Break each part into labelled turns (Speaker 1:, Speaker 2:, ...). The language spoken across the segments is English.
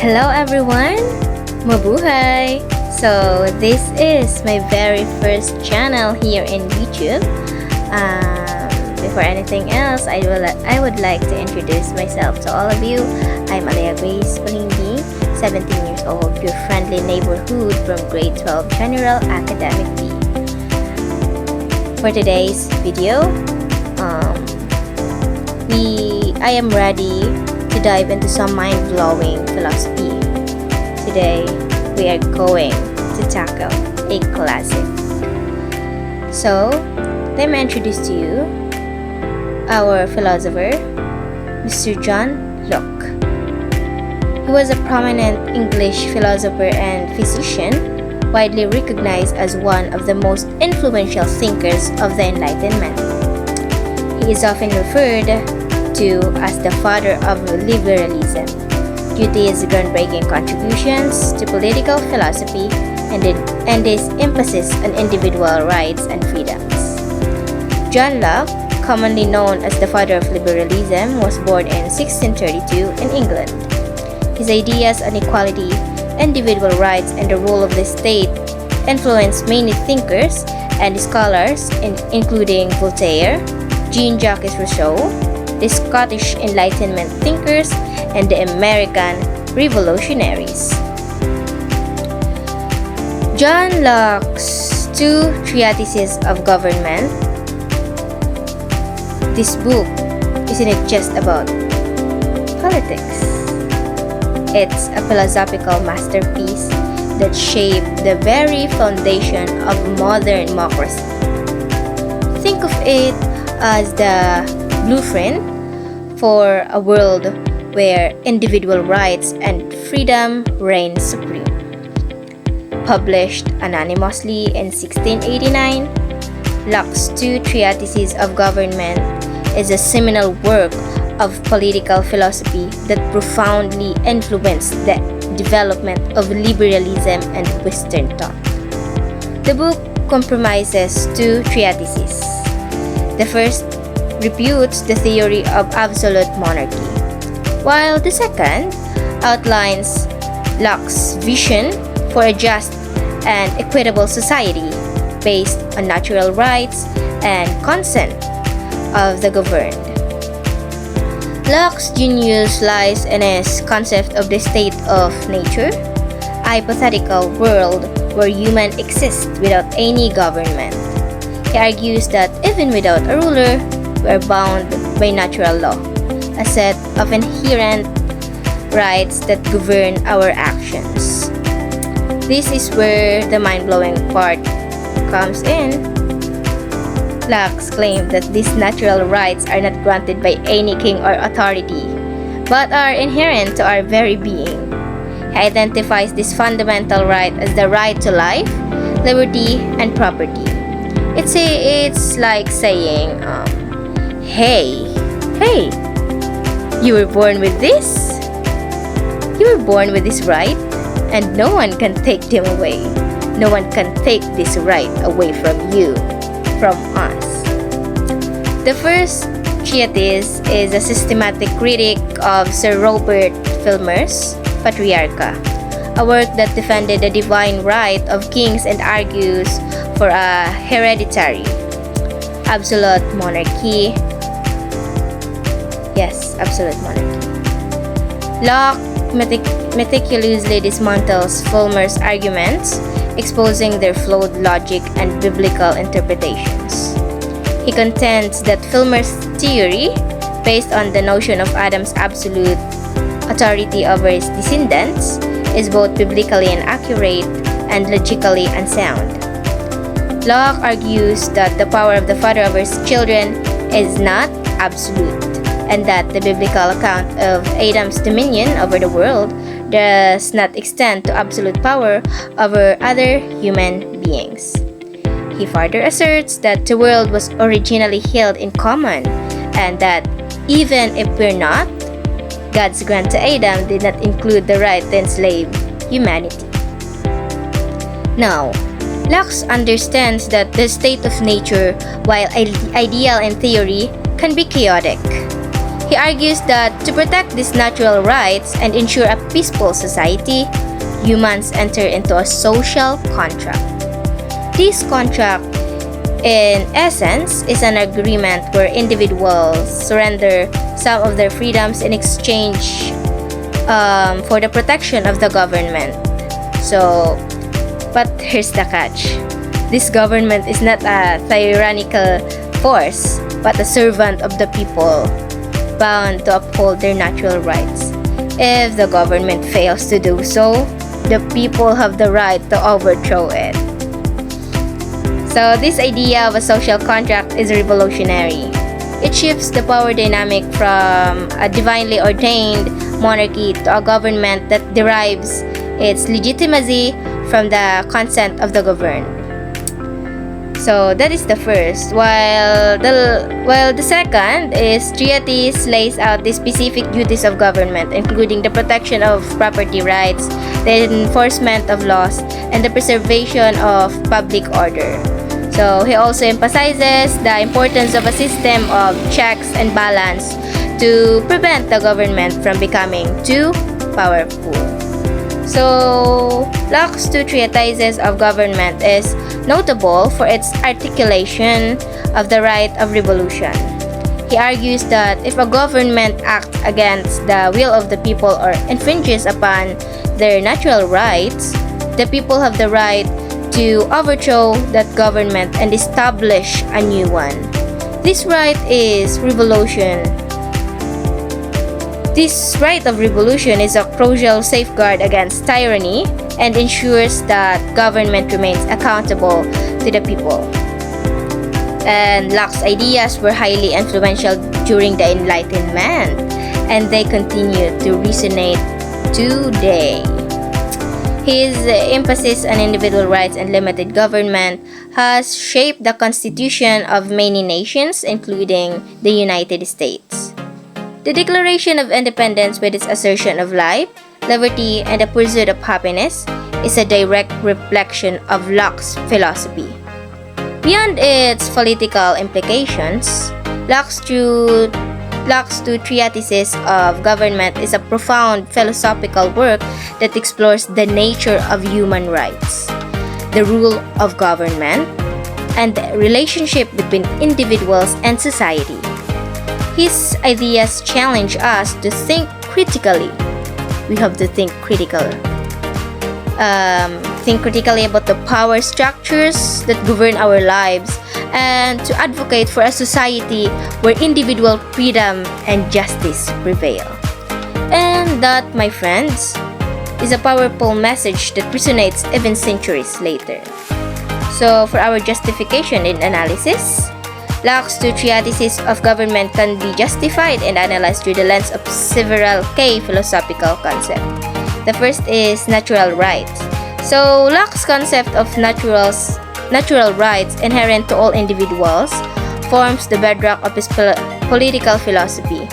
Speaker 1: Hello everyone! Mabuhay! So this is my very first channel here in YouTube. Before anything else, I would like to introduce myself to all of you. I'm Alea Grace Palindi, 17 years old, your friendly neighborhood from grade 12 General Academic B. For today's video, I am ready to dive into some mind-blowing philosophy. Today, we are going to tackle a classic. So, let me introduce to you our philosopher, Mr. John Locke. He was a prominent English philosopher and physician, widely recognized as one of the most influential thinkers of the Enlightenment. He is often referred to as the father of liberalism due to his groundbreaking contributions to political philosophy and his emphasis on individual rights and freedoms. John Locke, commonly known as the father of liberalism, was born in 1632 in England. His ideas on equality, individual rights, and the role of the state influenced many thinkers and scholars, including Voltaire, Jean-Jacques Rousseau, the Scottish Enlightenment thinkers, and the American revolutionaries. John Locke's two treatises of government. This book isn't just about politics. It's a philosophical masterpiece that shaped the very foundation of modern democracy. Think of it as the blueprint for a world where individual rights and freedom reign supreme. Published anonymously in 1689, Locke's two treatises of government is a seminal work of political philosophy that profoundly influenced the development of liberalism and Western thought. The book comprises two treatises. The first refutes the theory of absolute monarchy, while the second outlines Locke's vision for a just and equitable society based on natural rights and consent of the governed. Locke's genius lies in his concept of the state of nature, a hypothetical world where humans exist without any government. He argues that even without a ruler, we are bound by natural law, a set of inherent rights that govern our actions. This is where the mind-blowing part comes in. Locke claimed that these natural rights are not granted by any king or authority, but are inherent to our very being. He identifies this fundamental right as the right to life, liberty, and property. It's like saying, Hey, you were born with this? You were born with this right, and no one can take them away. No one can take this right away from you, from us. The first treatise is a systematic critique of Sir Robert Filmer's Patriarcha, a work that defended the divine right of kings and argues for a hereditary, absolute monarchy. Yes, absolute monarchy. Locke meticulously dismantles Fulmer's arguments, exposing their flawed logic and biblical interpretations. He contends that Fulmer's theory, based on the notion of Adam's absolute authority over his descendants, is both biblically inaccurate and logically unsound. Locke argues that the power of the father over his children is not absolute, and that the biblical account of Adam's dominion over the world does not extend to absolute power over other human beings. He further asserts that the world was originally held in common, and that even if we're not, God's grant to Adam did not include the right to enslave humanity. Now, Locke understands that the state of nature, while ideal in theory, can be chaotic. He argues that to protect these natural rights and ensure a peaceful society, humans enter into a social contract. This contract, in essence, is an agreement where individuals surrender some of their freedoms in exchange for the protection of the government. But here's the catch. This government is not a tyrannical force, but a servant of the people, bound to uphold their natural rights. If the government fails to do so, the people have the right to overthrow it. So this idea of a social contract is revolutionary. It shifts the power dynamic from a divinely ordained monarchy to a government that derives its legitimacy from the consent of the governed. So that is the first. While the second is Treatises lays out the specific duties of government, including the protection of property rights, the enforcement of laws, and the preservation of public order. So he also emphasizes the importance of a system of checks and balance to prevent the government from becoming too powerful. So Locke's two treatises of government is notable for its articulation of the right of revolution. He argues that if a government acts against the will of the people or infringes upon their natural rights, the people have the right to overthrow that government and establish a new one. This right is revolution. This right of revolution is a crucial safeguard against tyranny and ensures that government remains accountable to the people. And Locke's ideas were highly influential during the Enlightenment, and they continue to resonate today. His emphasis on individual rights and limited government has shaped the constitution of many nations, including the United States. The Declaration of Independence, with its assertion of life, liberty, and the pursuit of happiness, is a direct reflection of Locke's philosophy. Beyond its political implications, Locke's two treatises of government is a profound philosophical work that explores the nature of human rights, the rule of government, and the relationship between individuals and society. His ideas challenge us to think critically. We have to think critically. Think critically about the power structures that govern our lives and to advocate for a society where individual freedom and justice prevail. And that, my friends, is a powerful message that resonates even centuries later. So, for our justification and analysis, Locke's two treatises of government can be justified and analyzed through the lens of several key philosophical concepts. The first is natural rights. So, Locke's concept of natural rights inherent to all individuals forms the bedrock of his political philosophy.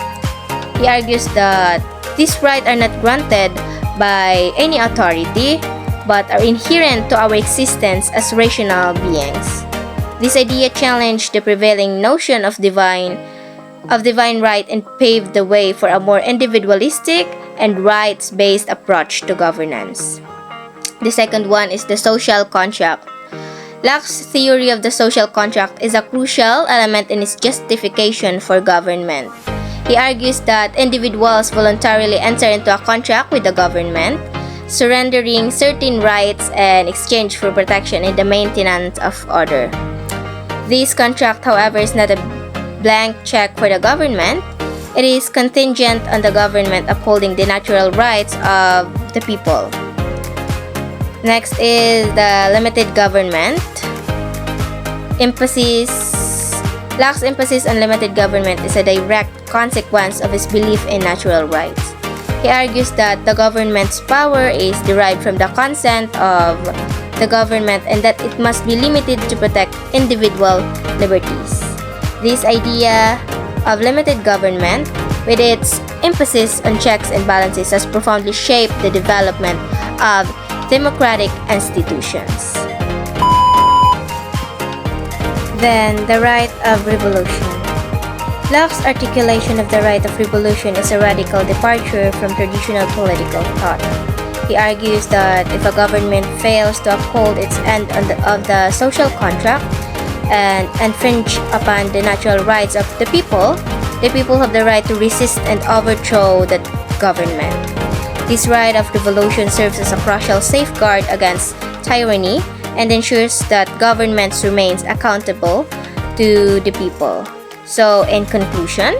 Speaker 1: He argues that these rights are not granted by any authority, but are inherent to our existence as rational beings. This idea challenged the prevailing notion of divine right and paved the way for a more individualistic and rights-based approach to governance. The second one is the social contract. Locke's theory of the social contract is a crucial element in his justification for government. He argues that individuals voluntarily enter into a contract with the government, surrendering certain rights in exchange for protection in the maintenance of order. This contract, however, is not a blank check for the government. It is contingent on the government upholding the natural rights of the people. Next is the limited government. Locke's emphasis on limited government is a direct consequence of his belief in natural rights. He argues that the government's power is derived from the consent of the government and that it must be limited to protect individual liberties. This idea of limited government, with its emphasis on checks and balances, has profoundly shaped the development of democratic institutions. Then, the right of revolution. Locke's articulation of the right of revolution is a radical departure from traditional political thought. He argues that if a government fails to uphold its end of the social contract and infringe upon the natural rights of the people have the right to resist and overthrow that government. This right of revolution serves as a crucial safeguard against tyranny and ensures that governments remains accountable to the people. So, in conclusion,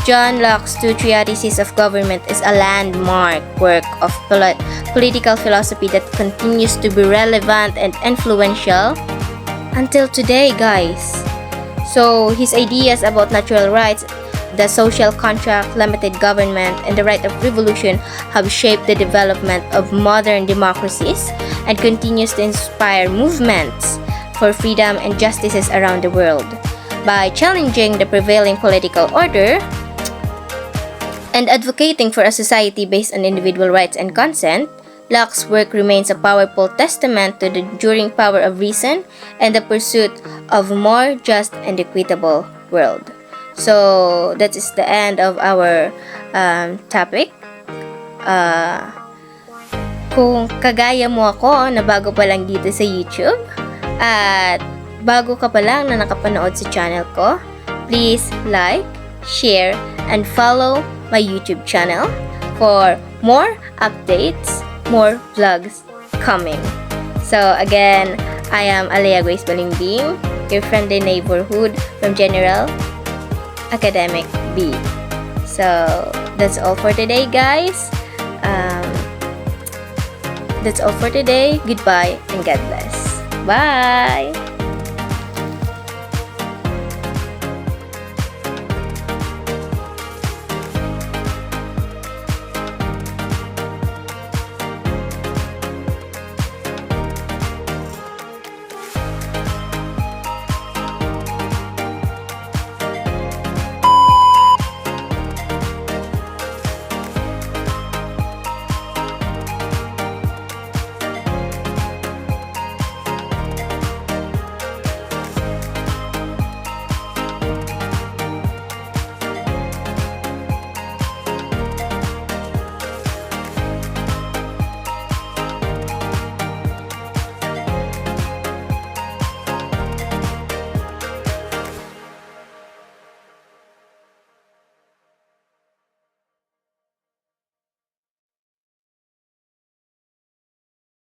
Speaker 1: John Locke's two Treatises of Government is a landmark work of political philosophy that continues to be relevant and influential until today, guys. So, his ideas about natural rights, the social contract, limited government, and the right of revolution have shaped the development of modern democracies and continues to inspire movements for freedom and justices around the world. By challenging the prevailing political order and advocating for a society based on individual rights and consent, Locke's work remains a powerful testament to the enduring power of reason and the pursuit of a more just and equitable world. So, that is the end of our topic. Kung kagaya mo ako na bago pa lang dito sa YouTube at bago ka pa lang na nakapanood sa channel ko, please like, share, and follow my YouTube channel for more updates, more vlogs coming. So again, I am Alea Grace Balimbing, your friendly neighborhood from General Academic B. So that's all for today, guys. That's all for today. Goodbye and God bless. Bye!